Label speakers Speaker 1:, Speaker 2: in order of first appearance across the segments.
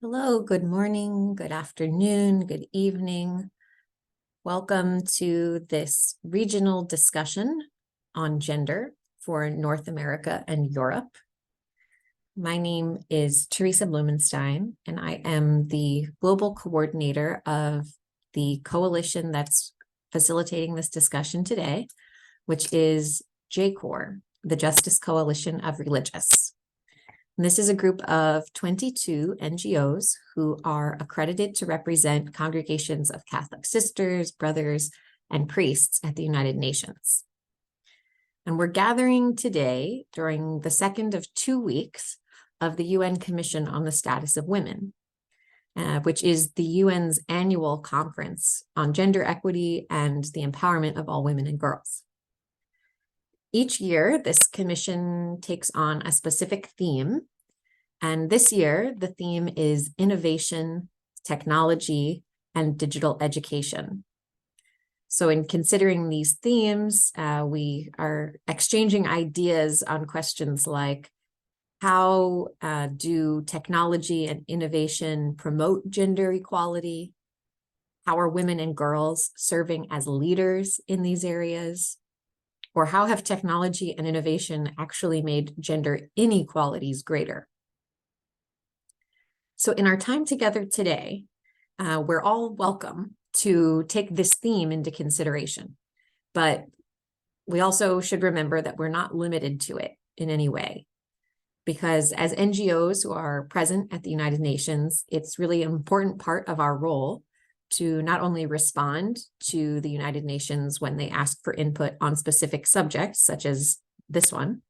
Speaker 1: Hello, good morning, good afternoon, good evening. Welcome to this regional discussion on gender for North America and Europe. My name is Teresa Blumenstein, and I am the global coordinator of the coalition that's facilitating this discussion today, which is JCoR, the Justice Coalition of Religious. And this is a group of 22 NGOs who are accredited to represent congregations of Catholic sisters, brothers, and priests at the United Nations. And we're gathering today during the second of 2 weeks of the UN Commission on the Status of Women, which is the UN's annual conference on gender equity and the empowerment of all women and girls. Each year, this commission takes on a specific theme, and this year, the theme is innovation, technology, and digital education. So in considering these themes, we are exchanging ideas on questions like, how do technology and innovation promote gender equality? How are women and girls serving as leaders in these areas? Or how have technology and innovation actually made gender inequalities greater? So in our time together today, we're all welcome to take this theme into consideration, but we also should remember that we're not limited to it in any way, because as NGOs who are present at the United Nations, it's really an important part of our role to not only respond to the United Nations when they ask for input on specific subjects, such as this one,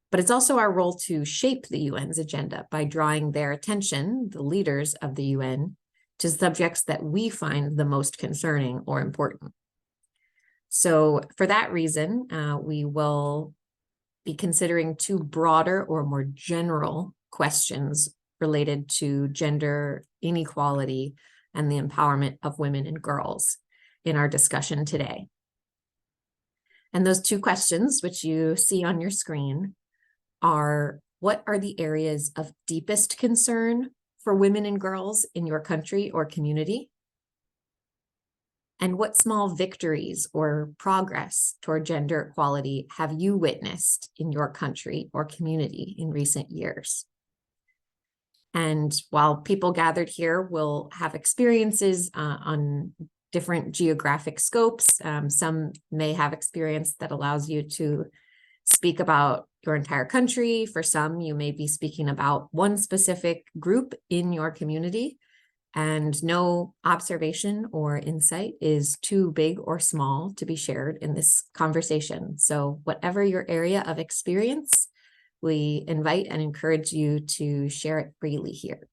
Speaker 1: but it's also our role to shape the UN's agenda by drawing their attention, the leaders of the UN, to subjects that we find the most concerning or important. So for that reason, we will be considering two broader or more general questions related to gender inequality and the empowerment of women and girls in our discussion today. And those two questions, which you see on your screen, are: what are the areas of deepest concern for women and girls in your country or community? And what small victories or progress toward gender equality have you witnessed in your country or community in recent years? And while people gathered here will have experiences on different geographic scopes, some may have experience that allows you to speak about your entire country. For some, you may be speaking about one specific group in your community, and no observation or insight is too big or small to be shared in this conversation. So whatever your area of experience, we invite and encourage you to share it freely here.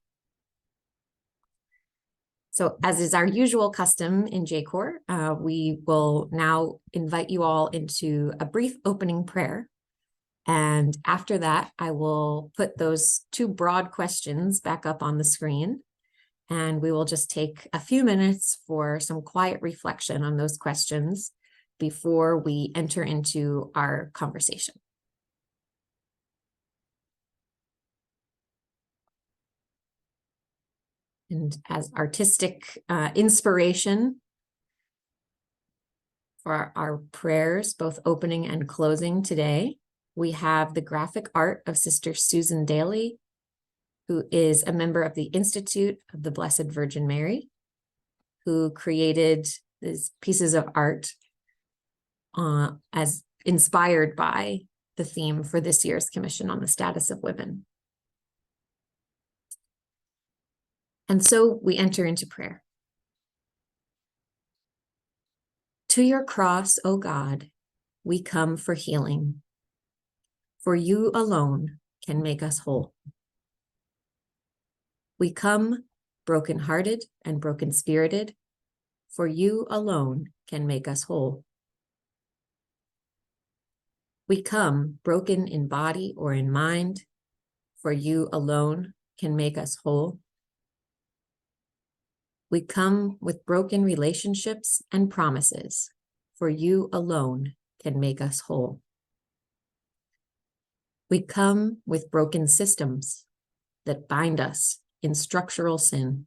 Speaker 1: So as is our usual custom in JCoR, we will now invite you all into a brief opening prayer. And after that, I will put those two broad questions back up on the screen. And we will just take a few minutes for some quiet reflection on those questions before we enter into our conversation. And as artistic inspiration for our prayers, both opening and closing today, we have the graphic art of Sister Susan Daly, who is a member of the Institute of the Blessed Virgin Mary, who created these pieces of art as inspired by the theme for this year's Commission on the Status of Women. And so we enter into prayer. To your cross, O God, we come for healing, for you alone can make us whole. We come brokenhearted and broken-spirited, for you alone can make us whole. We come broken in body or in mind, for you alone can make us whole. We come with broken relationships and promises, for you alone can make us whole. We come with broken systems that bind us in structural sin.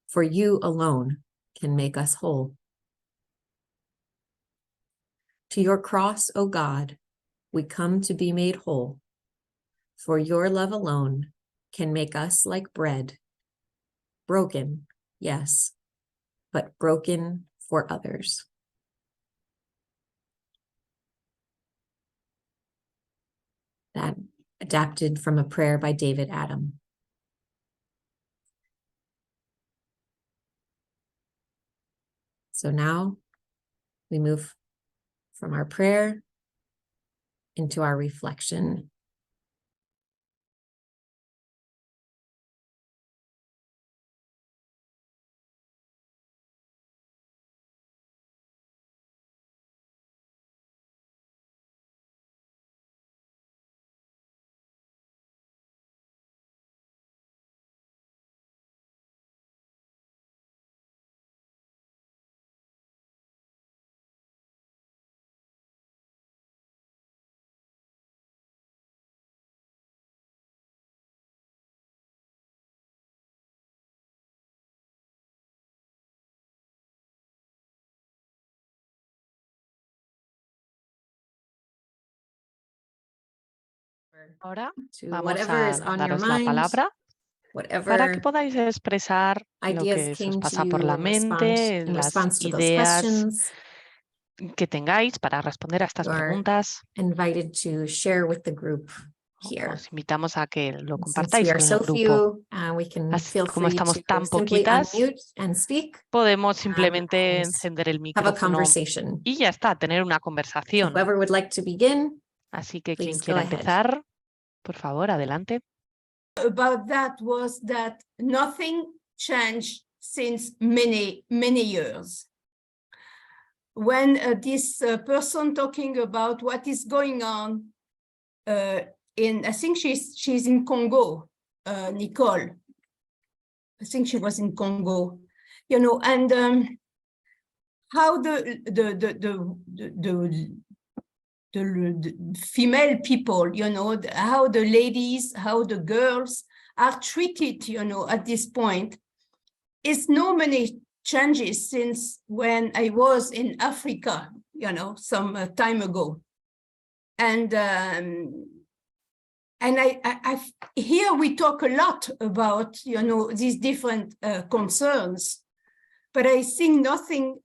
Speaker 1: For you alone can make us whole. To your cross, O God, we come to be made whole. For your love alone can make us like bread, broken, yes, but broken for others. That adapted from a prayer by David Adam. So now we move from our prayer into our reflection.
Speaker 2: Ahora
Speaker 1: To
Speaker 2: vamos
Speaker 1: whatever
Speaker 2: a
Speaker 1: is on your
Speaker 2: daros la
Speaker 1: mind,
Speaker 2: palabra para que
Speaker 1: whatever
Speaker 2: podáis expresar lo
Speaker 1: ideas
Speaker 2: que se os
Speaker 1: came to
Speaker 2: pasa por
Speaker 1: you
Speaker 2: la
Speaker 1: in
Speaker 2: mente, las
Speaker 1: response to those
Speaker 2: ideas
Speaker 1: questions.
Speaker 2: que tengáis para responder a estas
Speaker 1: You are
Speaker 2: preguntas.
Speaker 1: invited to share with the group here.
Speaker 2: Os invitamos a que lo
Speaker 1: Since we
Speaker 2: compartáis
Speaker 1: are
Speaker 2: con el
Speaker 1: so
Speaker 2: grupo.
Speaker 1: few, we can
Speaker 2: Así
Speaker 1: feel
Speaker 2: como
Speaker 1: free
Speaker 2: estamos
Speaker 1: to
Speaker 2: tan
Speaker 1: simply
Speaker 2: poquitas,
Speaker 1: unmute and speak
Speaker 2: podemos simplemente
Speaker 1: and
Speaker 2: encender el
Speaker 1: have a
Speaker 2: micrófono
Speaker 1: conversation.
Speaker 2: y ya está, tener una
Speaker 1: So
Speaker 2: conversación.
Speaker 1: whoever would like to begin,
Speaker 2: Así que quien
Speaker 1: please go
Speaker 2: quiera
Speaker 1: ahead.
Speaker 2: empezar, por favor, adelante.
Speaker 3: About that was that nothing changed since many years. When this person talking about what is going on in, I think she's in Congo, Nicole. I think she was in Congo, you know, and how the female people, you know, how the ladies, how the girls are treated, you know, at this point, is no many changes since when I was in Africa, you know, some time ago. And I here we talk a lot about, you know, these different concerns, but I think nothing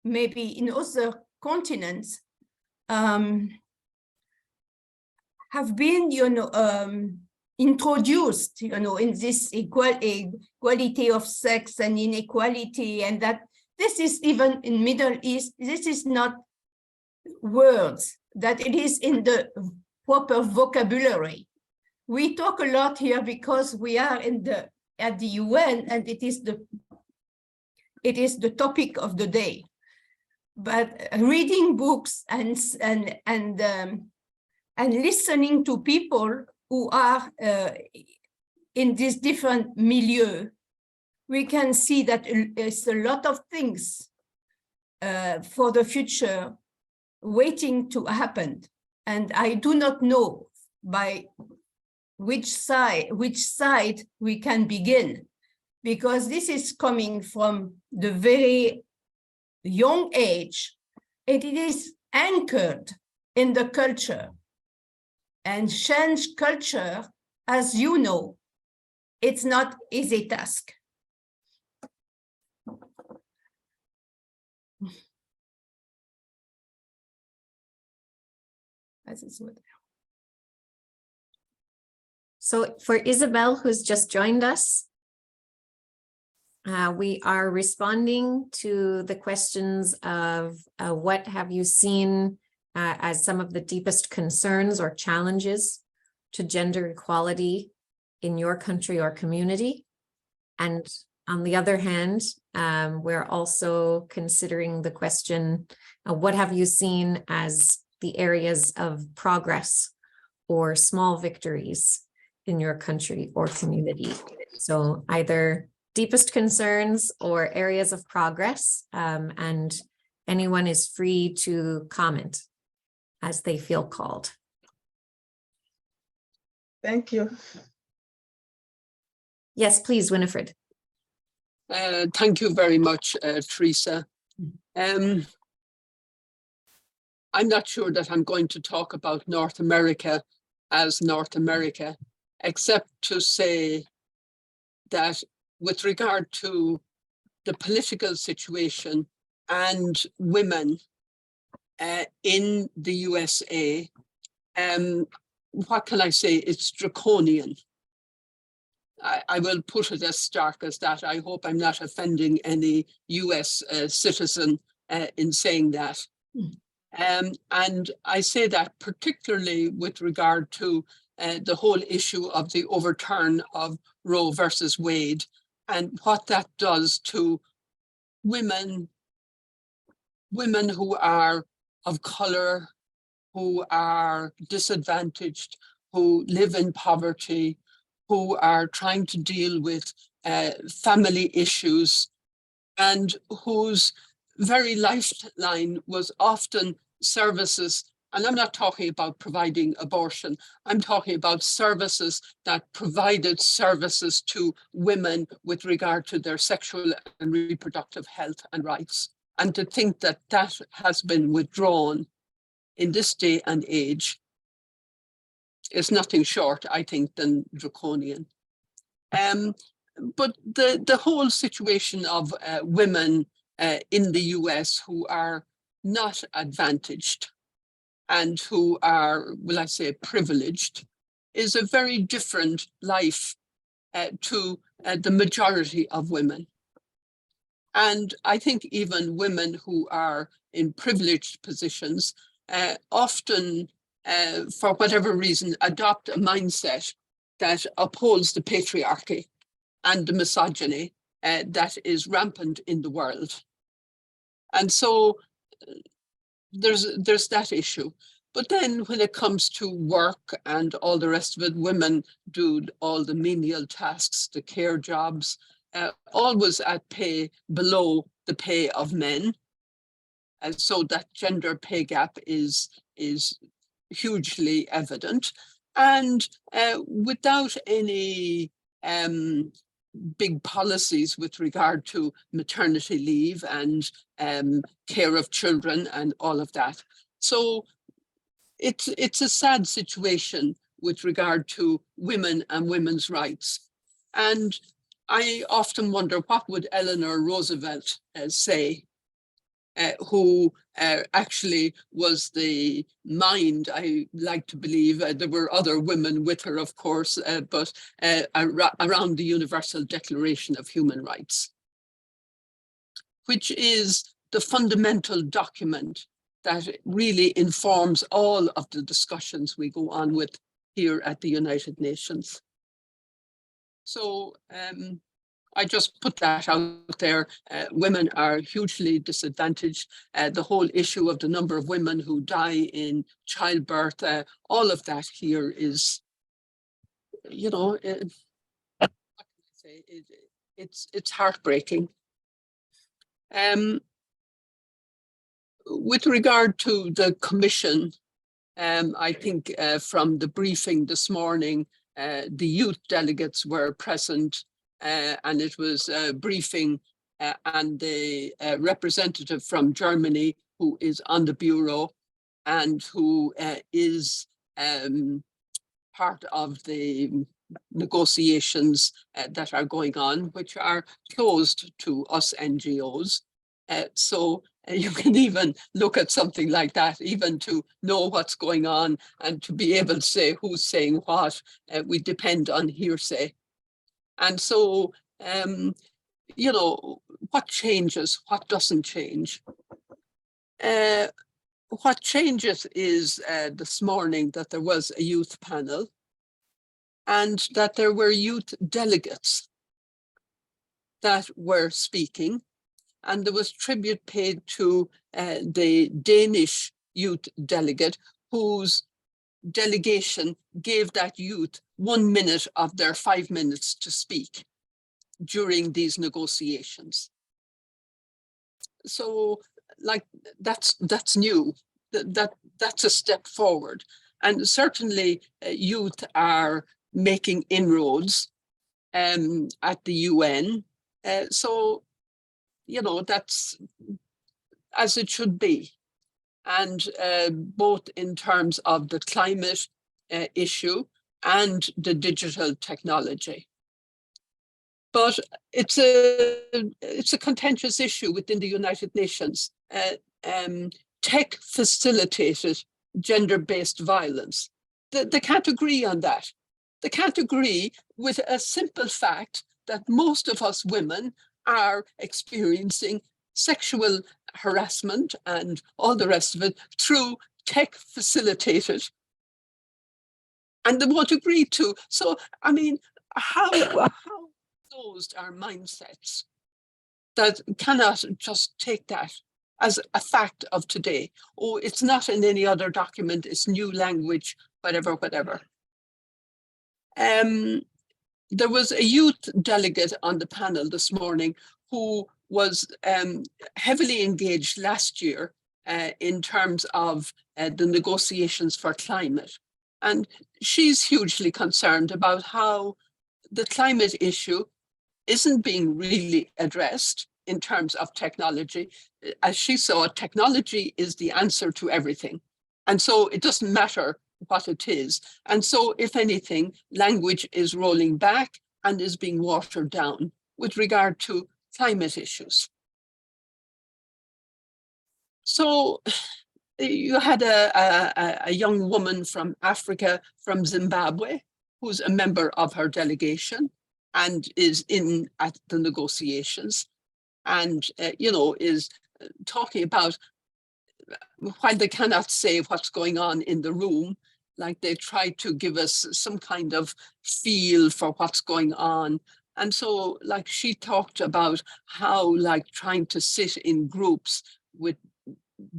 Speaker 3: maybe in other continents have been, you know, introduced, you know, in this equality of sex and inequality, and that this is even in Middle East, this is not words, that it is in the proper vocabulary. We talk a lot here because we are at the UN, and it is the topic of the day. But reading books and listening to people who are in this different milieu, we can see that there's a lot of things for the future waiting to happen. And I do not know by which side we can begin, because this is coming from the very young age, and it is anchored in the culture. And change culture, as you know, it's not easy task.
Speaker 1: So for Isabel, who's just joined us, we are responding to the questions of what have you seen as some of the deepest concerns or challenges to gender equality in your country or community. And on the other hand, we're also considering the question, what have you seen as the areas of progress or small victories in your country or community? So either deepest concerns or areas of progress, and anyone is free to comment as they feel called.
Speaker 4: Thank you.
Speaker 1: Yes, please, Winifred.
Speaker 4: Thank you very much, Teresa. I'm not sure that I'm going to talk about North America as North America, except to say that with regard to the political situation and women in the USA, what can I say? It's draconian. I will put it as stark as that. I hope I'm not offending any US citizen in saying that. And I say that particularly with regard to the whole issue of the overturn of Roe versus Wade and what that does to women who are of color, who are disadvantaged, who live in poverty, who are trying to deal with family issues, and whose very lifeline was often services. And I'm not talking about providing abortion. I'm talking about services that provided services to women with regard to their sexual and reproductive health and rights. And to think that that has been withdrawn in this day and age is nothing short, I think, than draconian. But the whole situation of women in the US who are not advantaged and who are, will I say, privileged, is a very different life to the majority of women. And I think even women who are in privileged positions often, for whatever reason, adopt a mindset that upholds the patriarchy and the misogyny that is rampant in the world. And so there's that issue. But then when it comes to work and all the rest of it, women do all the menial tasks, the care jobs, always at pay below the pay of men. And so that gender pay gap is hugely evident. And without any big policies with regard to maternity leave and care of children and all of that. So it's a sad situation with regard to women and women's rights. And I often wonder, what would Eleanor Roosevelt say, who actually was the mind, I like to believe, there were other women with her, of course, but around the Universal Declaration of Human Rights, which is the fundamental document that really informs all of the discussions we go on with here at the United Nations. So I just put that out there. Women are hugely disadvantaged. The whole issue of the number of women who die in childbirth, all of that here is, you know, it's heartbreaking. With regard to the commission, I think from the briefing this morning, the youth delegates were present, and it was a briefing, and the representative from Germany who is on the bureau and who is part of the negotiations that are going on, which are closed to us NGOs. So you can even look at something like that, even to know what's going on and to be able to say who's saying what. We depend on hearsay. And so, you know, what changes, what doesn't change? What changes is this morning that there was a youth panel and that there were youth delegates that were speaking. And there was tribute paid to the Danish youth delegate, whose delegation gave that youth 1 minute of their 5 minutes to speak during these negotiations. So, like, that's new. That's a step forward. And certainly youth are making inroads at the UN. So, you know, that's as it should be. And both in terms of the climate issue and the digital technology. But it's a contentious issue within the United Nations. Tech facilitated gender-based violence. They can't agree on that. They can't agree with a simple fact that most of us women are experiencing sexual harassment and all the rest of it through tech facilitated. And they won't agree to. So, I mean, how closed are mindsets that cannot just take that as a fact of today? Oh, it's not in any other document, it's new language, whatever, whatever. There was a youth delegate on the panel this morning who was heavily engaged last year in terms of the negotiations for climate. And she's hugely concerned about how the climate issue isn't being really addressed in terms of technology. As she saw, technology is the answer to everything. And so it doesn't matter what it is. And so, if anything, language is rolling back and is being watered down with regard to climate issues. So you had a young woman from Africa, from Zimbabwe, who's a member of her delegation and is in at the negotiations, and you know, is talking about, while they cannot say what's going on in the room, like they try to give us some kind of feel for what's going on. And so, like, she talked about how, like, trying to sit in groups with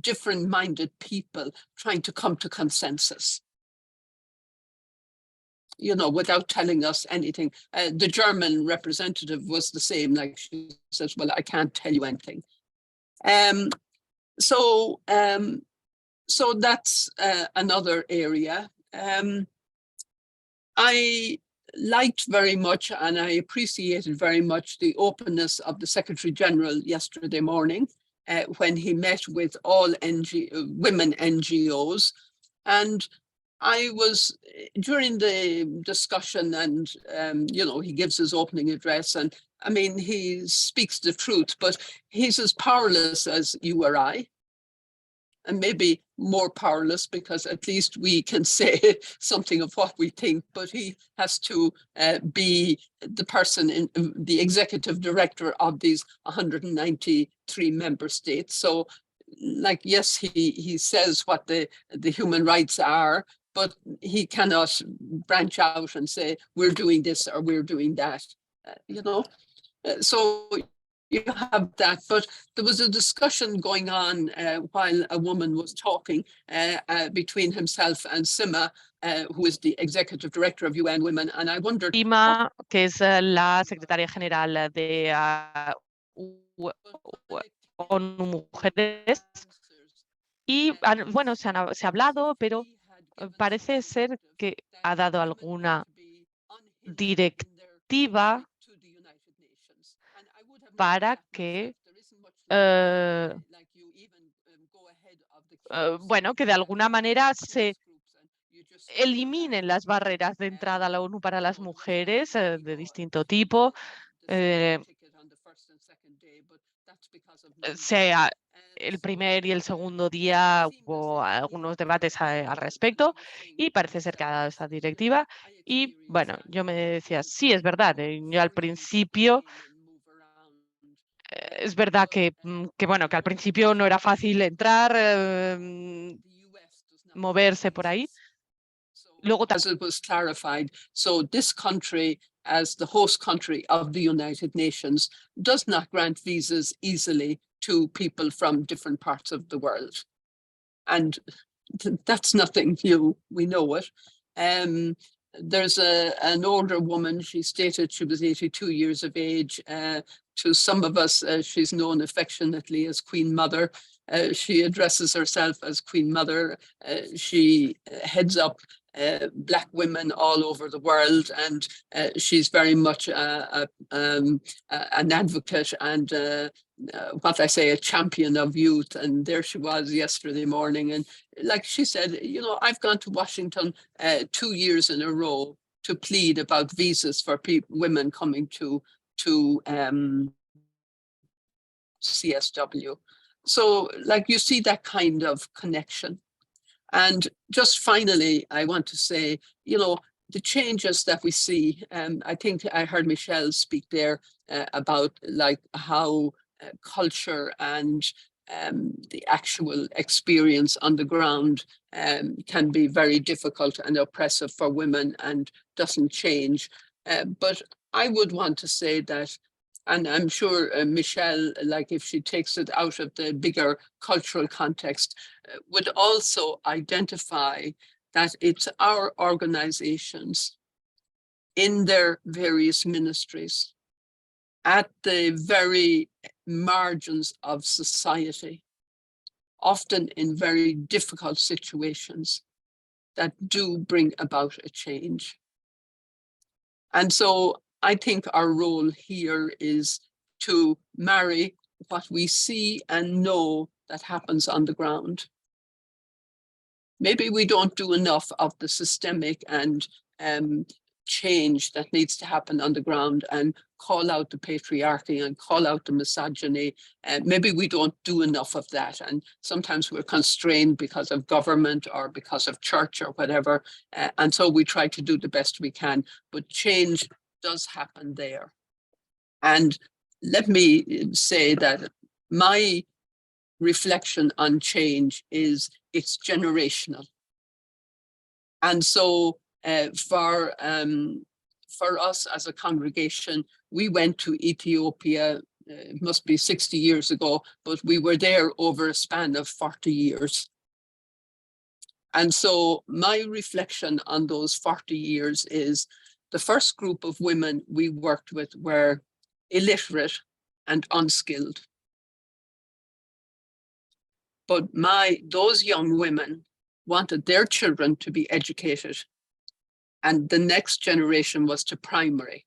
Speaker 4: different minded people, trying to come to consensus, you know, without telling us anything. The German representative was the same, like, she says, well, I can't tell you anything. So that's another area. I liked very much, and I appreciated very much, the openness of the Secretary General yesterday morning when he met with all women NGOs. And I was, during the discussion, and you know, he gives his opening address, and I mean, he speaks the truth, but he's as powerless as you or I, and maybe more powerless, because at least we can say something of what we think, but he has to be the person, in the executive director of these 193 member states. So, like, yes, he says what the human rights are, but he cannot branch out and say, we're doing this or we're doing that, you know. So you have that, but there was a discussion going on while a woman was talking between himself and Sima, who is the executive director of UN Women, and I wondered.
Speaker 2: Sima, que es la secretaria general de ONU Mujeres, y bueno, se ha hablado, pero parece ser que ha dado alguna directiva para que bueno, que de alguna manera se eliminen las barreras de entrada a la ONU para las mujeres de distinto tipo. Sea el primer y el segundo día hubo algunos debates al respecto, y parece ser que ha dado esta directiva. Y bueno, yo me decía, sí, es verdad, yo al principio, es verdad que bueno, que al principio no era fácil entrar, moverse por ahí. Luego,
Speaker 4: as it was clarified, so this country, as the host country of the United Nations, does not grant visas easily to people from different parts of the world. And that's nothing new, we know it. There's an older woman, she stated she was 82 years of age. To some of us, she's known affectionately as Queen Mother. She addresses herself as Queen Mother. She heads up Black women all over the world, and she's very much an advocate and what I say, a champion of youth. And there she was yesterday morning, and like she said, you know, I've gone to Washington 2 years in a row to plead about visas for women coming to CSW. So like you see that kind of connection. And just finally, I want to say, you know, the changes that we see, I think I heard Michelle speak there about like how culture and the actual experience on the ground can be very difficult and oppressive for women and doesn't change. But I would want to say that, and I'm sure Michelle, like if she takes it out of the bigger cultural context, would also identify that it's our organizations in their various ministries at the very margins of society, often in very difficult situations, that do bring about a change. And so I think our role here is to marry what we see and know that happens on the ground. Maybe we don't do enough of the systemic and change that needs to happen on the ground and call out the patriarchy and call out the misogyny. Maybe we don't do enough of that. And sometimes we're constrained because of government or because of church or whatever. And so we try to do the best we can, but change does happen there. And let me say that my reflection on change is it's generational. And so for us as a congregation, we went to Ethiopia, it must be 60 years ago, but we were there over a span of 40 years. And so my reflection on those 40 years is the first group of women we worked with were illiterate and unskilled. But those young women wanted their children to be educated, and the next generation was to primary.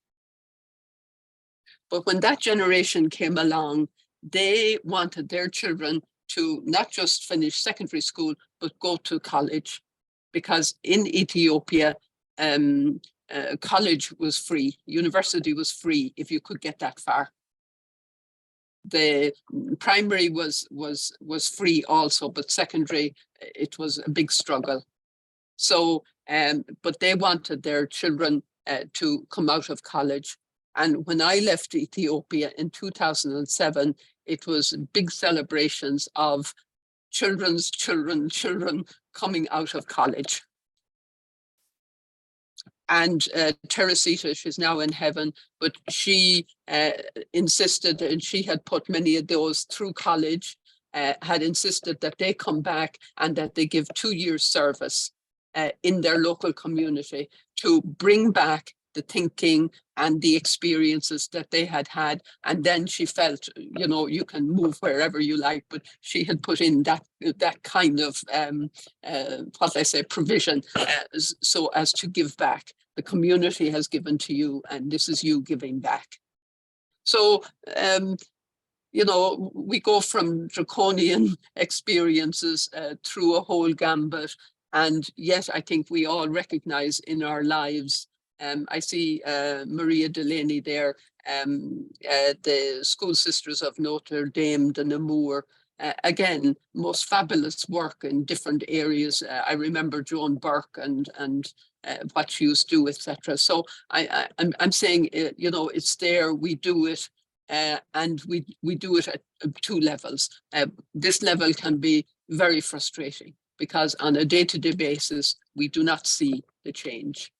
Speaker 4: But when that generation came along, they wanted their children to not just finish secondary school, but go to college, because in Ethiopia, college was free, university was free if you could get that far. The primary was free also, but secondary, it was a big struggle. So, but they wanted their children to come out of college. And when I left Ethiopia in 2007, it was big celebrations of children coming out of college. And Teresita, she's now in heaven, but she insisted, and she had put many of those through college, had insisted that they come back and that they give 2 years service in their local community to bring back the thinking and the experiences that they had had. And then she felt, you know, you can move wherever you like, but she had put in that kind of, what I say, provision, so as to give back. The community has given to you, and this is you giving back. So, you know, we go from draconian experiences through a whole gambit, and yet I think we all recognize in our lives. I see Maria Delaney there, the School Sisters of Notre Dame de Namur. Again, most fabulous work in different areas. I remember Joan Burke and what she used to do, etc. So I'm saying, you know, it's there, we do it, and we do it at 2 levels. This level can be very frustrating because on a day-to-day basis, we do not see the change.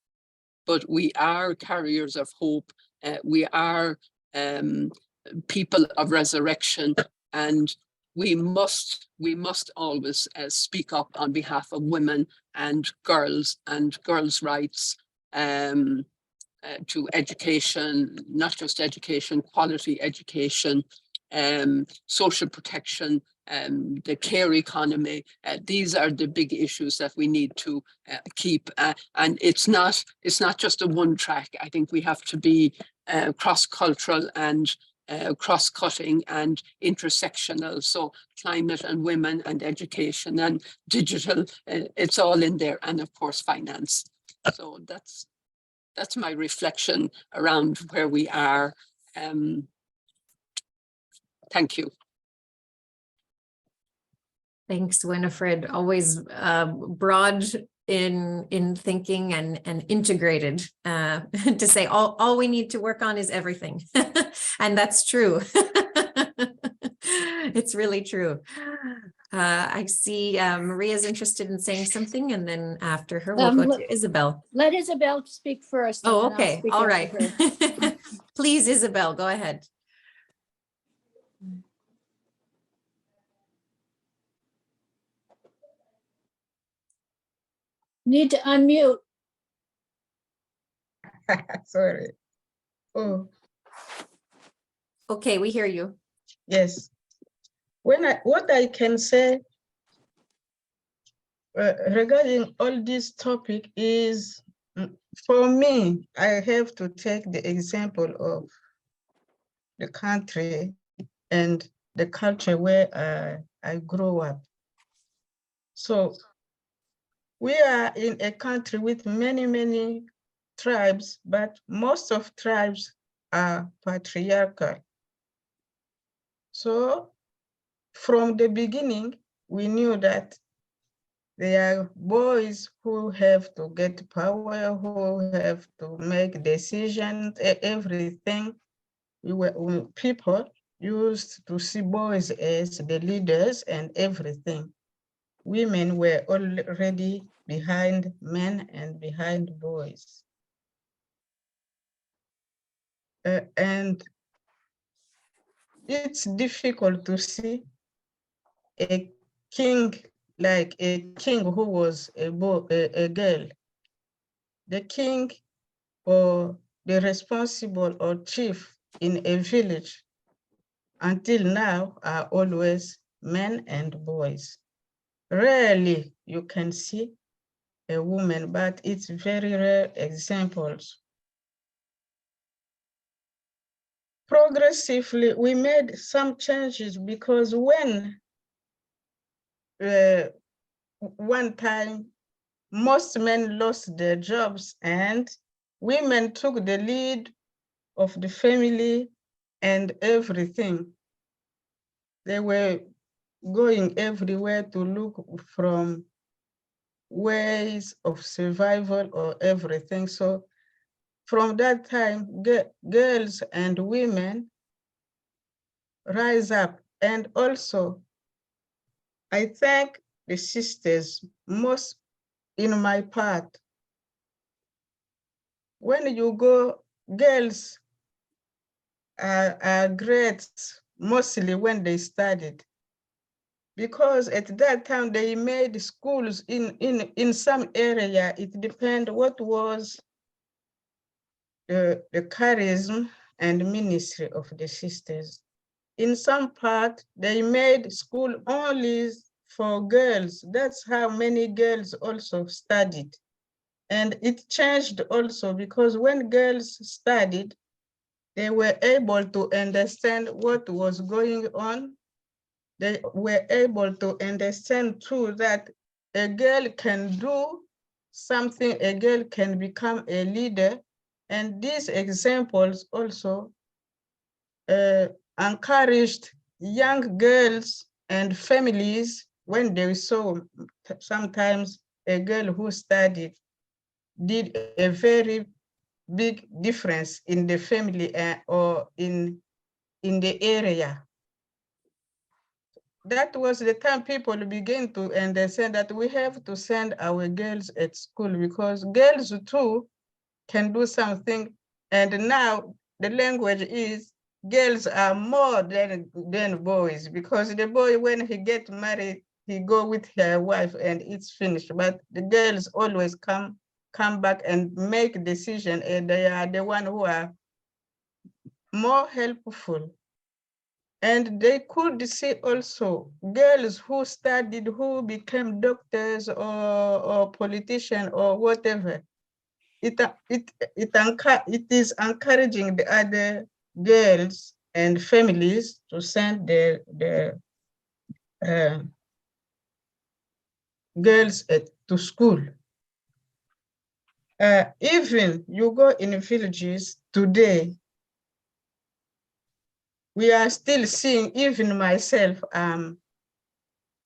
Speaker 4: But we are carriers of hope. We are people of resurrection, and we must always speak up on behalf of women and girls rights, to education, not just education, quality education, social protection, the care economy. These are the big issues that we need to keep. And it's not just a one track. I think we have to be cross-cultural and cross-cutting and intersectional. So climate and women and education and digital, it's all in there. And of course, finance. So that's my reflection around where we are. Thank you.
Speaker 1: Thanks, Winifred. Always broad in thinking and integrated to say all we need to work on is everything. And that's true. It's really true. I see Maria's interested in saying something, and then after her, we'll go to Isabel.
Speaker 5: Let Isabel speak first. and
Speaker 1: Oh,
Speaker 5: then I'll
Speaker 1: okay.
Speaker 5: speak
Speaker 1: All
Speaker 5: after
Speaker 1: right.
Speaker 5: her.
Speaker 1: Please, Isabel, go ahead.
Speaker 5: Need to unmute.
Speaker 6: Sorry. Oh,
Speaker 1: Okay, we hear you.
Speaker 6: yes. What I can say regarding all this topic is, for me, I have to take the example of the country and the culture where I grew up. So we are in a country with many, many tribes, but most of tribes are patriarchal. So from the beginning, we knew that there are boys who have to get power, who have to make decisions, everything. People used to see boys as the leaders and everything. Women were already behind men and behind boys. And it's difficult to see a king, like a king who was a girl. The king or the responsible or chief in a village until now are always men and boys. Rarely you can see a woman, but it's very rare examples. Progressively, we made some changes because when one time most men lost their jobs and women took the lead of the family and everything. They were going everywhere to look from ways of survival or everything. So from that time, girls and women rise up. And also, I thank the sisters most in my part. When you go, girls are great, mostly when they studied, because at that time they made schools in some area. It depends what was the charism and ministry of the sisters. In some part, they made school only for girls. That's how many girls also studied. And it changed also because when girls studied, they were able to understand what was going on. They were able to understand too that a girl can do something, a girl can become a leader. And these examples also encouraged young girls and families when they saw sometimes a girl who studied did a very big difference in the family or in the area. That was the time people began to understand that we have to send our girls at school because girls too can do something. And now the language is girls are more than boys, because the boy, when he gets married, he go with her wife and it's finished. But the girls always come back and make decision, and they are the one who are more helpful And they could see also girls who studied, who became doctors or politicians or whatever. It is encouraging the other girls and families to send their girls to school. Even you go in villages today, we are still seeing, even myself, I'm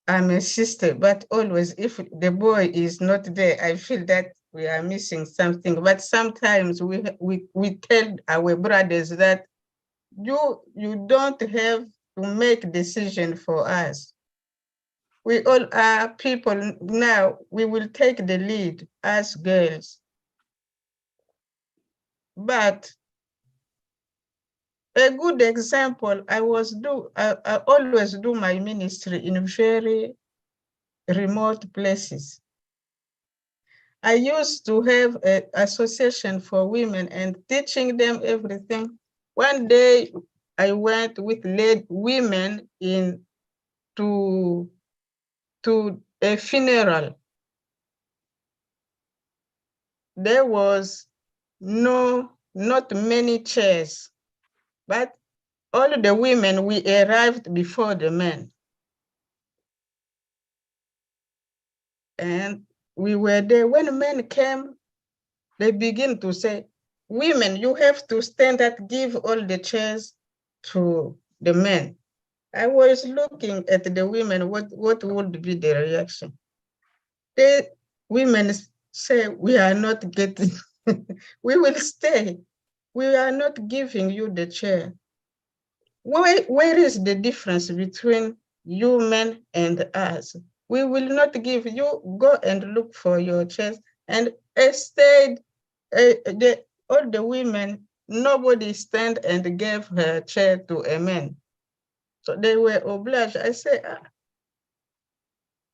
Speaker 6: a sister, but always if the boy is not there, I feel that we are missing something. But sometimes we tell our brothers that you don't have to make decision for us. We all are people now. We will take the lead as girls. But a good example, I always do my ministry in very remote places. I used to have an association for women and teaching them everything. One day I went with women to a funeral. There was not many chairs, but all the women, we arrived before the men. And we were there. When men came, they begin to say, women, you have to stand up, give all the chairs to the men. I was looking at the women, what would be the reaction? The women say, we are not getting, we will stay. We are not giving you the chair. Where is the difference between you men and us? We will not give you, go and look for your chairs. And instead, all the women, nobody stand and gave her chair to a man. So they were obliged. I say,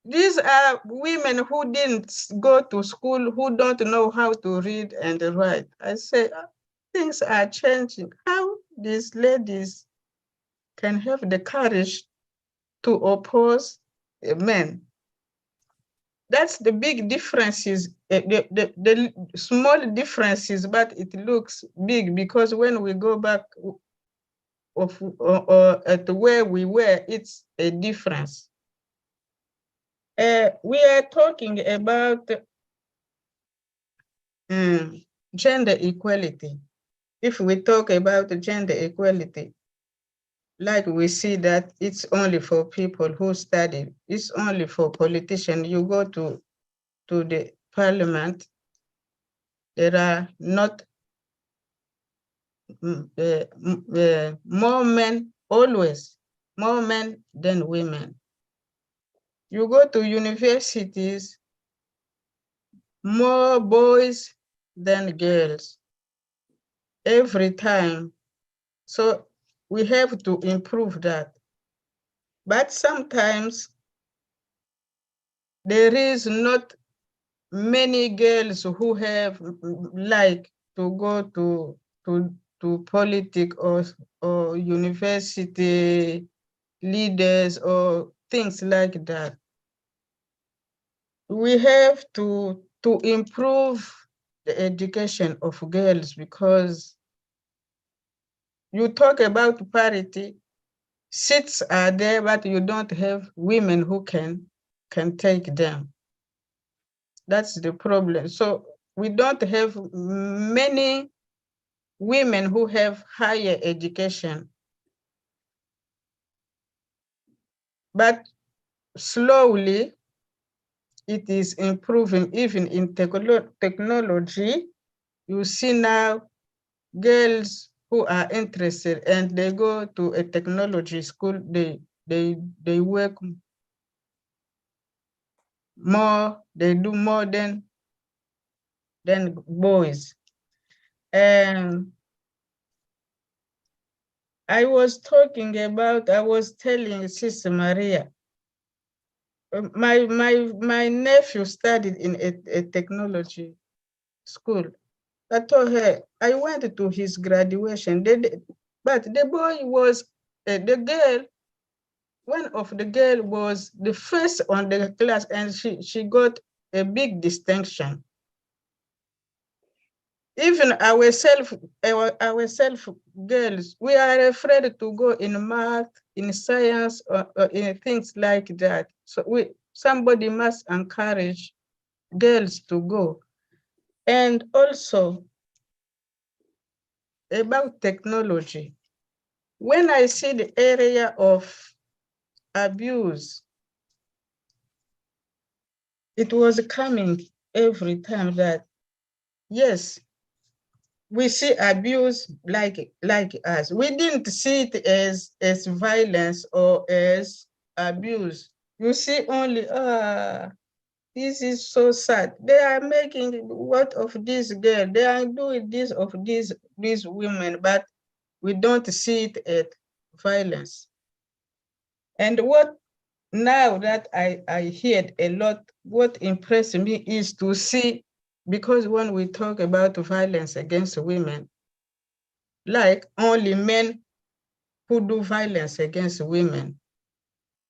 Speaker 6: these are women who didn't go to school, who don't know how to read and write. I say, things are changing. How these ladies can have the courage to oppose men? That's the big differences, the small differences, but it looks big because when we go back at where we were, it's a difference. We are talking about gender equality. If we talk about gender equality, like we see that it's only for people who study, it's only for politicians. You go to the parliament, there are not more men, always more men than women. You go to universities, more boys than girls every time. So we have to improve that. But sometimes there is not many girls who have like to go to politics or university leaders or things like that. We have to improve the education of girls because you talk about parity, seats are there, but you don't have women who can take them. That's the problem. So we don't have many women who have higher education. But slowly, it is improving. Even in technology, you see now girls who are interested and they go to a technology school, they work more, they do more than boys. And I was telling Sister Maria, my nephew studied in a technology school. I told her, I went to his graduation, but the boy was one of the girl was the first on the class, and she got a big distinction. Even ourselves girls, we are afraid to go in math, in science, or in things like that. So somebody must encourage girls to go. And also about technology, when I see the area of abuse, it was coming every time that, yes, we see abuse like us. We didn't see it as violence or as abuse. You see only, this is so sad. They are making what of this girl? They are doing this of these women, but we don't see it as violence. And what now that I heard a lot, what impressed me is to see, because when we talk about violence against women, like only men who do violence against women,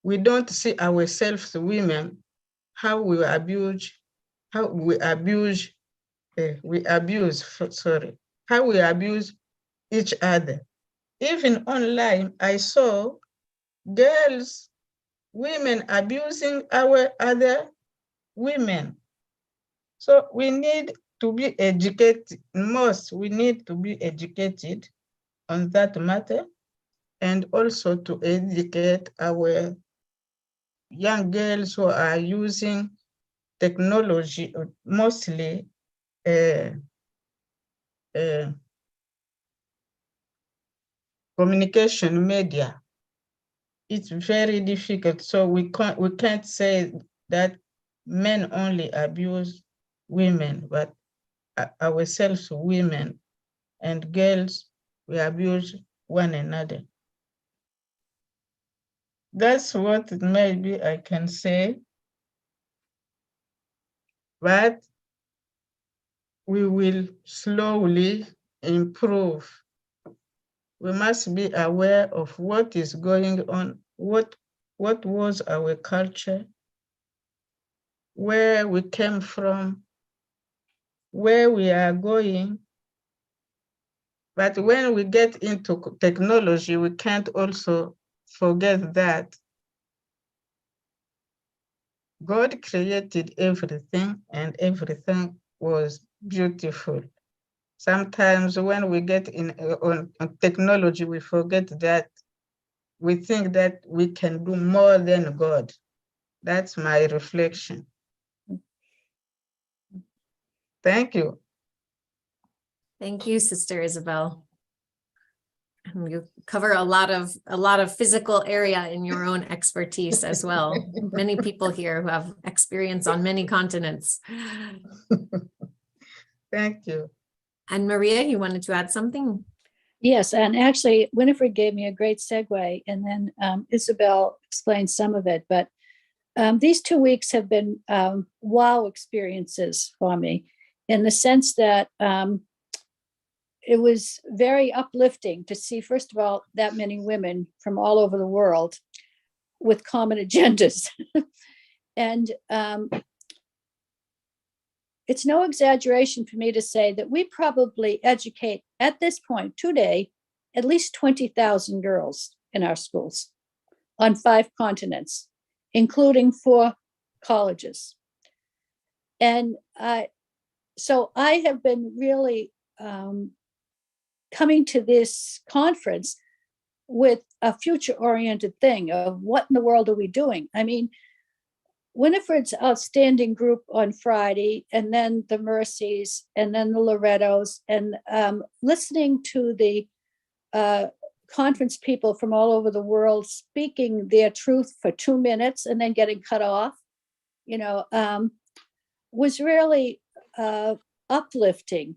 Speaker 6: we don't see ourselves, women, how we abuse each other. Even online, I saw girls, women abusing our other women. So we need to be educated, we need to be educated on that matter, and also to educate our young girls who are using technology, mostly communication media. It's very difficult, so we can't say that men only abuse women, but ourselves, women and girls, we abuse one another. That's what maybe I can say, but we will slowly improve. We must be aware of what is going on, what was our culture, where we came from, where we are going. But when we get into technology, we can't also forget that God created everything and everything was beautiful. Sometimes when we get on technology, we forget that, we think that we can do more than God. That's my reflection. Thank you.
Speaker 1: Thank you, Sister Isabel. You cover a lot of physical area in your own expertise as well. Many people here who have experience on many continents.
Speaker 6: Thank you.
Speaker 1: And Maria, you wanted to add something?
Speaker 5: Yes, and actually Winifred gave me a great segue, and then Isabel explained some of it, but these 2 weeks have been wow experiences for me, in the sense that it was very uplifting to see, first of all, that many women from all over the world with common agendas. And it's no exaggeration for me to say that we probably educate at this point today at least 20,000 girls in our schools on 5 continents, including 4 colleges. And so I have been really coming to this conference with a future-oriented thing of what in the world are we doing? I mean, Winifred's outstanding group on Friday, and then the Mercies, and then the Lorettos, and listening to the conference people from all over the world speaking their truth for 2 minutes and then getting cut off, was really uplifting,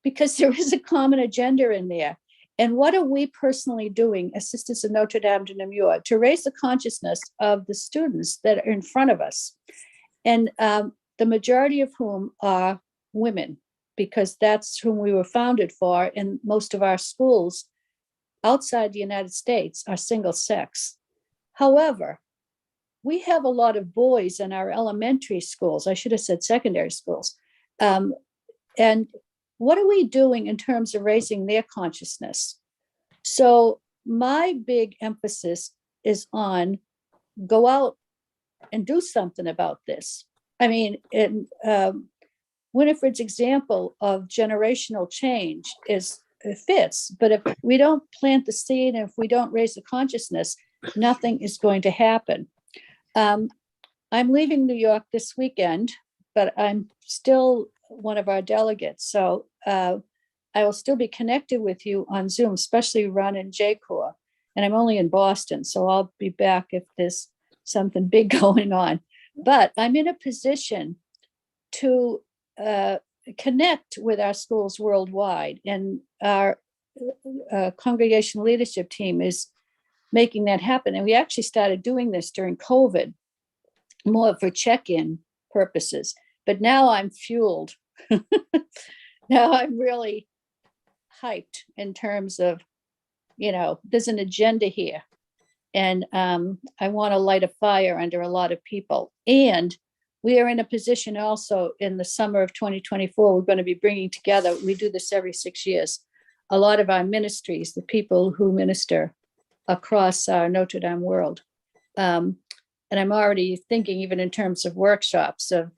Speaker 5: because there is a common agenda in there. And what are we personally doing as Sisters of Notre Dame de Namur to raise the consciousness of the students that are in front of us? And the majority of whom are women, because that's whom we were founded for. And most of our schools outside the United States are single sex. However, we have a lot of boys in our elementary schools. I should have said secondary schools. And what are we doing in terms of raising their consciousness? So my big emphasis is on go out and do something about this. I mean, Winifred's example of generational change fits, but if we don't plant the seed and if we don't raise the consciousness, nothing is going to happen. I'm leaving New York this weekend, but I'm still one of our delegates. So I will still be connected with you on Zoom, especially Ron and JCoR. And I'm only in Boston, so I'll be back if there's something big going on. But I'm in a position to connect with our schools worldwide. And our congregation leadership team is making that happen. And we actually started doing this during COVID, more for check-in purposes. But now I'm fueled. Now I'm really hyped in terms of, there's an agenda here. And I want to light a fire under a lot of people. And we are in a position also in the summer of 2024, we're going to be bringing together, we do this every 6 years, a lot of our ministries, the people who minister across our Notre Dame world. And I'm already thinking even in terms of workshops of,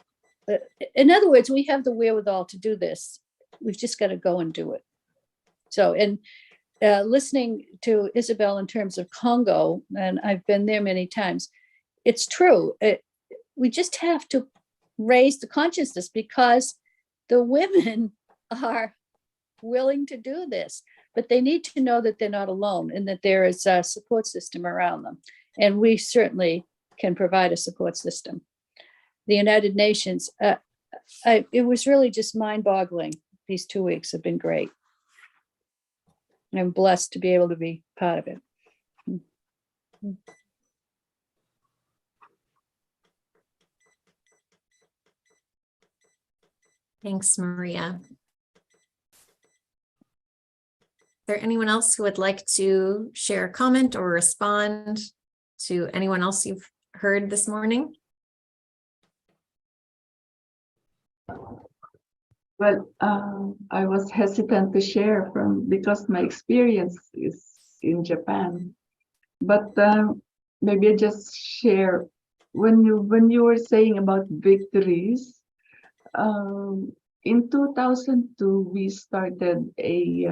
Speaker 5: in other words, we have the wherewithal to do this. We've just got to go and do it. So, and listening to Isabel in terms of Congo, and I've been there many times, it's true. We just have to raise the consciousness because the women are willing to do this, but they need to know that they're not alone and that there is a support system around them. And we certainly can provide a support system. The United Nations, it was really just mind-boggling. These 2 weeks have been great. I'm blessed to be able to be part of it.
Speaker 1: Thanks, Maria. Is there anyone else who would like to share a comment or respond to anyone else you've heard this morning?
Speaker 7: Well, I was hesitant to share because my experience is in Japan, but maybe I just share when you were saying about victories. In 2002, we started a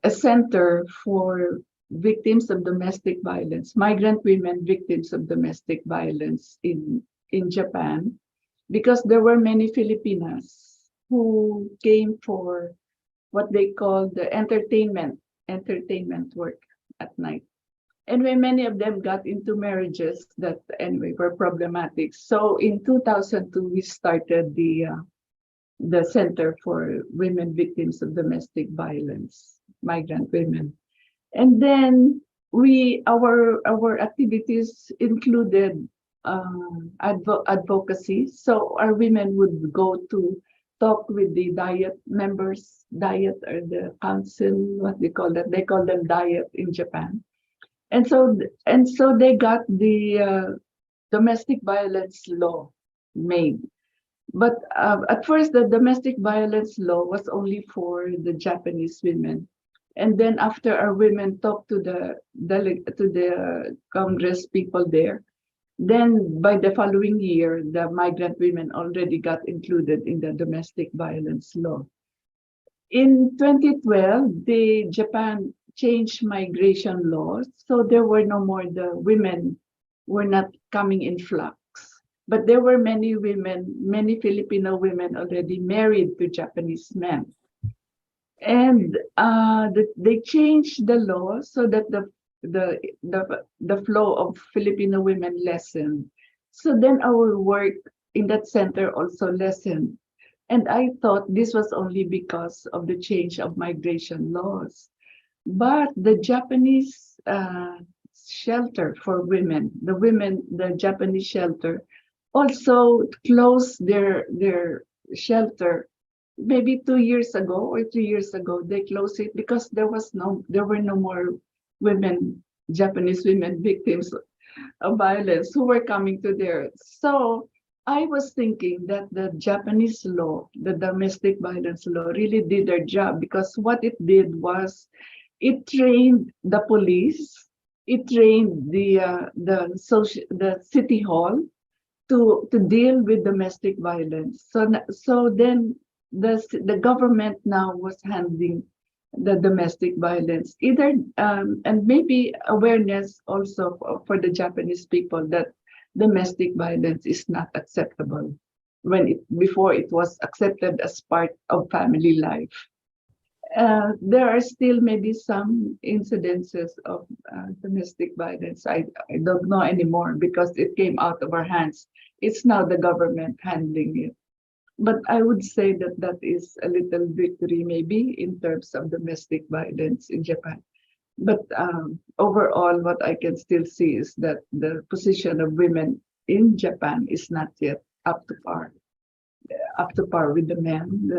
Speaker 7: center for victims of domestic violence, migrant women victims of domestic violence in Japan, because there were many Filipinas who came for what they call the entertainment work at night. And when many of them got into marriages that anyway were problematic. So in 2002, we started the Center for Women Victims of Domestic Violence, migrant women. And then our activities included advocacy. So our women would go to talk with the diet members, or the council, what they call that? They call them diet in Japan. And so they got the domestic violence law made. But at first, the domestic violence law was only for the Japanese women. And then after our women talked to the Congress people there, then by the following year, the migrant women already got included in the domestic violence law. In 2012, Japan changed migration laws, so there were no more, the women were not coming in flux, but there were many Filipino women already married to Japanese men. And they changed the law so that the flow of Filipino women lessened. So then our work in that center also lessened. And I thought this was only because of the change of migration laws. But the Japanese shelter for women, the Japanese shelter, also closed their shelter maybe 2 years ago or 3 years ago, they closed it because there were no more Japanese women victims of violence who were coming to there. So I was thinking that the Japanese law, the domestic violence law, really did their job, because what it did was it trained the police, it trained the city hall to deal with domestic violence. So then the government now was handling the domestic violence, either and maybe awareness also for the Japanese people that domestic violence is not acceptable, before it was accepted as part of family life. There are still maybe some incidences of domestic violence. I don't know anymore because it came out of our hands. It's now the government handling it. But I would say that that is a little victory maybe in terms of domestic violence in Japan. But overall, what I can still see is that the position of women in Japan is not yet up to par with the men.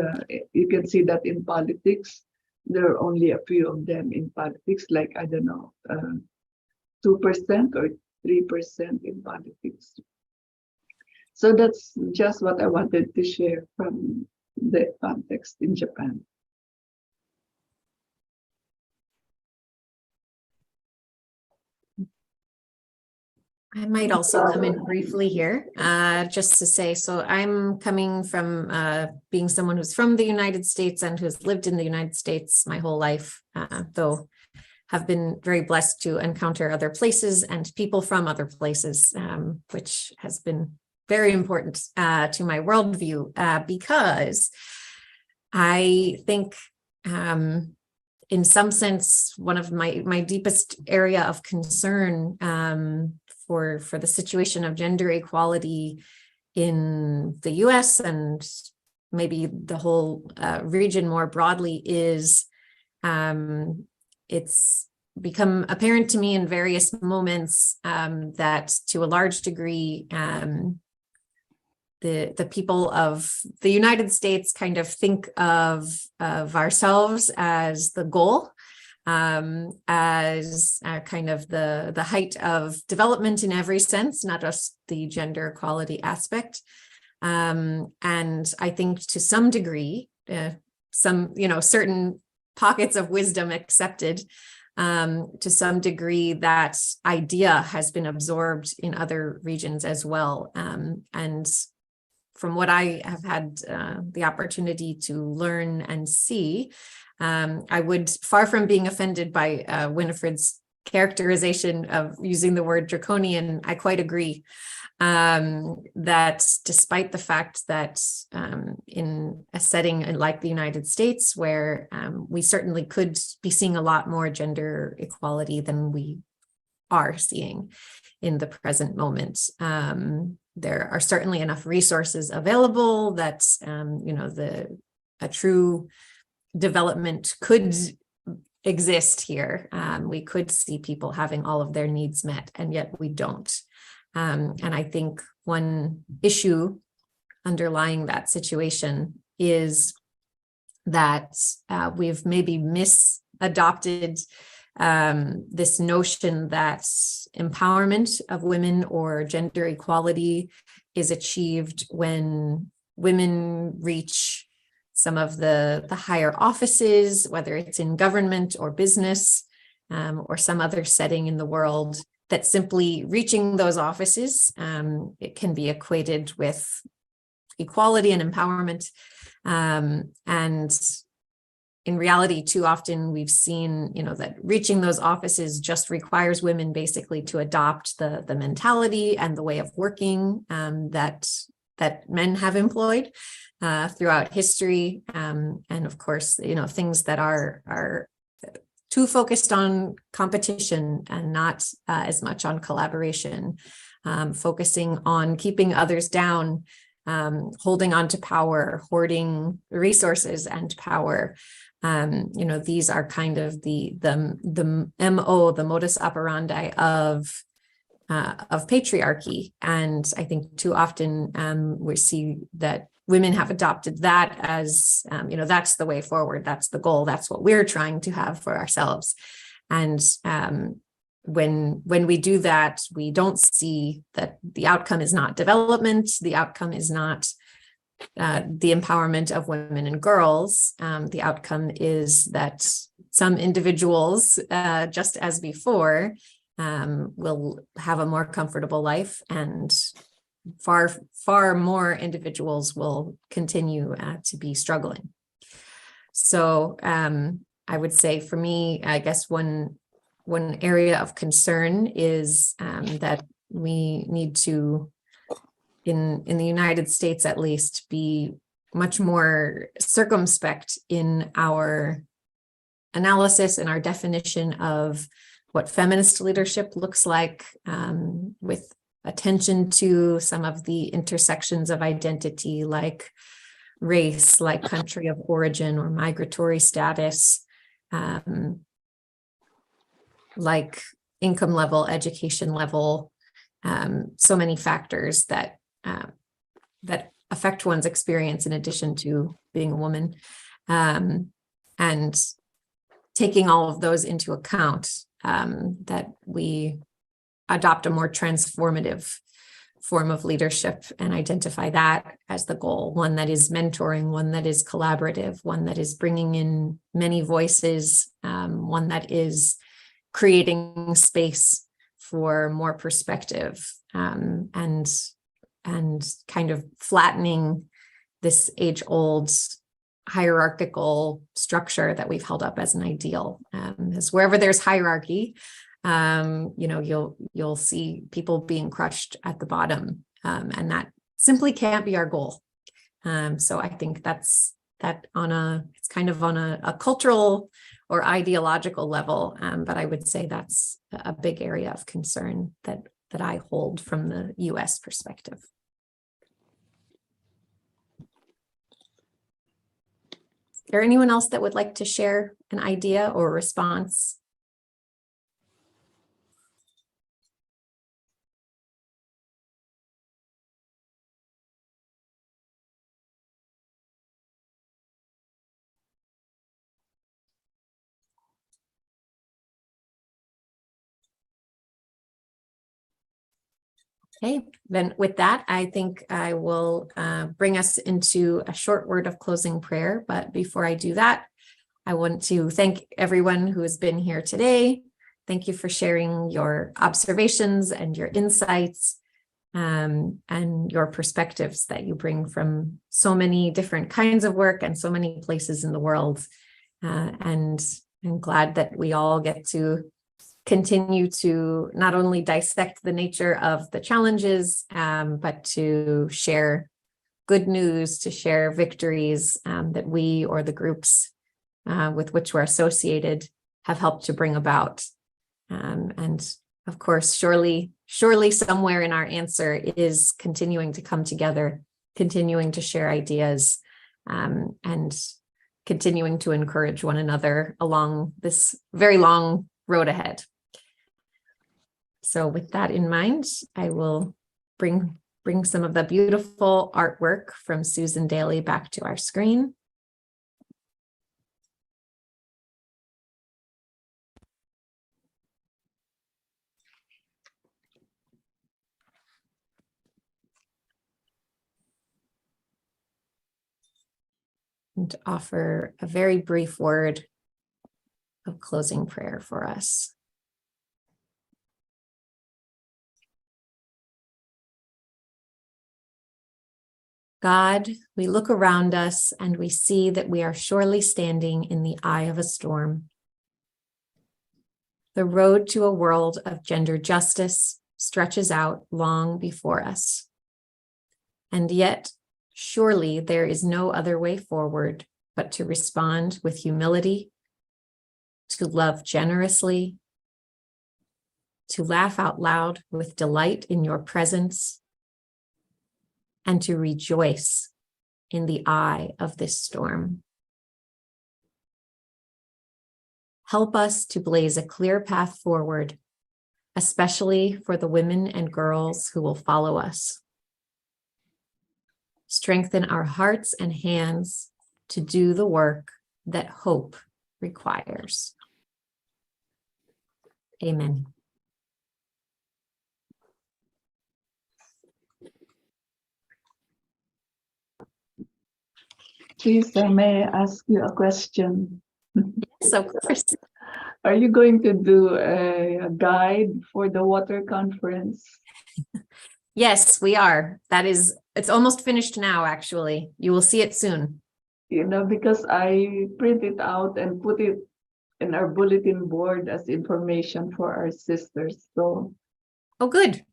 Speaker 7: You can see that in politics, there are only a few of them in politics, like, I don't know, 2% or 3% in politics. So that's just what I wanted to share from the context in Japan.
Speaker 1: I might also come in briefly here, just to say, so I'm coming from being someone who's from the United States and who's lived in the United States my whole life, though have been very blessed to encounter other places and people from other places, which has been very important to my worldview, because I think in some sense, one of my deepest area of concern for the situation of gender equality in the US and maybe the whole region more broadly is it's become apparent to me in various moments that to a large degree the people of the United States kind of think of ourselves as the goal, as kind of the height of development in every sense, not just the gender equality aspect. And I think to some degree, certain pockets of wisdom accepted, to some degree that idea has been absorbed in other regions as well. And from what I have had the opportunity to learn and see, I would, far from being offended by Winifred's characterization of using the word draconian, I quite agree that despite the fact that in a setting like the United States, where we certainly could be seeing a lot more gender equality than we are seeing in the present moment, there are certainly enough resources available that a true development could exist here. We could see people having all of their needs met, and yet we don't. And I think one issue underlying that situation is that we've maybe misadopted this notion that empowerment of women or gender equality is achieved when women reach some of the higher offices, whether it's in government or business or some other setting in the world, that simply reaching those offices, it can be equated with equality and empowerment. And in reality, too often we've seen, that reaching those offices just requires women basically to adopt the mentality and the way of working that men have employed throughout history. And of course, things that are too focused on competition and not as much on collaboration, focusing on keeping others down, holding on to power, hoarding resources and power. These are kind of the MO, the modus operandi of patriarchy. And I think too often we see that women have adopted that as, that's the way forward. That's the goal. That's what we're trying to have for ourselves. And when we do that, we don't see that the outcome is not development. The outcome is not the empowerment of women and girls. The outcome is that some individuals, just as before, will have a more comfortable life, and far more individuals will continue to be struggling. So I would say for me, I guess one area of concern is that we need to, in the United States at least, be much more circumspect in our analysis and our definition of what feminist leadership looks like, with attention to some of the intersections of identity, like race, like country of origin or migratory status, like income level, education level, so many factors that affect one's experience in addition to being a woman, and taking all of those into account, that we adopt a more transformative form of leadership and identify that as the goal, one that is mentoring, one that is collaborative, one that is bringing in many voices, one that is creating space for more perspective, and kind of flattening this age-old hierarchical structure that we've held up as an ideal. Because wherever there's hierarchy, you'll see people being crushed at the bottom, and that simply can't be our goal. So I think it's kind of on a cultural or ideological level, but I would say that's a big area of concern that I hold from the US perspective. Is there anyone else that would like to share an idea or response? Okay, then with that, I think I will bring us into a short word of closing prayer. But before I do that, I want to thank everyone who has been here today. Thank you for sharing your observations and your insights, and your perspectives that you bring from so many different kinds of work and so many places in the world. And I'm glad that we all get to continue to not only dissect the nature of the challenges, but to share good news, to share victories that we or the groups with which we're associated have helped to bring about. And of course, surely somewhere in our answer is continuing to come together, continuing to share ideas, and continuing to encourage one another along this very long road ahead. So with that in mind, I will bring some of the beautiful artwork from Susan Daly back to our screen. And to offer a very brief word of closing prayer for us. God, we look around us and we see that we are surely standing in the eye of a storm. The road to a world of gender justice stretches out long before us. And yet, surely there is no other way forward but to respond with humility, to love generously, to laugh out loud with delight in your presence, and to rejoice in the eye of this storm. Help us to blaze a clear path forward, especially for the women and girls who will follow us. strengthen our hearts and hands to do the work that hope requires. Amen.
Speaker 7: Please, may I ask you a question?
Speaker 1: Yes, of course.
Speaker 7: Are you going to do a guide for the water conference?
Speaker 1: Yes, we are. It's almost finished now, actually. You will see it soon.
Speaker 7: You know, because I print it out and put it in our bulletin board as information for our sisters. So,
Speaker 1: Oh, good.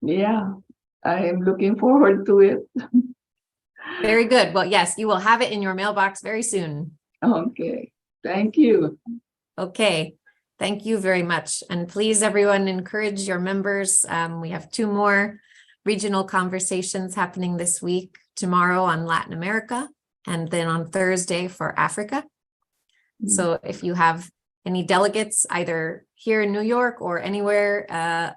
Speaker 7: yeah, I am looking forward to it.
Speaker 1: Very good. Well, yes, you will have it in your mailbox very soon.
Speaker 7: Okay, thank you.
Speaker 1: Okay. Thank you very much. And please, everyone, encourage your members. We have 2 more regional conversations happening this week, tomorrow on Latin America, and then on Thursday for Africa. So if you have any delegates, either here in New York or anywhere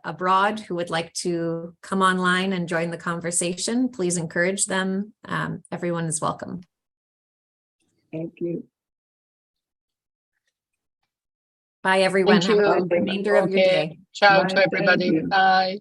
Speaker 1: abroad who would like to come online and join the conversation, please encourage them. Everyone is welcome.
Speaker 7: Thank you.
Speaker 1: Bye, everyone.
Speaker 4: Thank
Speaker 1: Have a
Speaker 4: you.
Speaker 1: good remainder of your
Speaker 4: Okay.
Speaker 1: day.
Speaker 4: Ciao
Speaker 7: Bye,
Speaker 4: to
Speaker 7: thank
Speaker 4: everybody.
Speaker 7: you.
Speaker 4: Bye.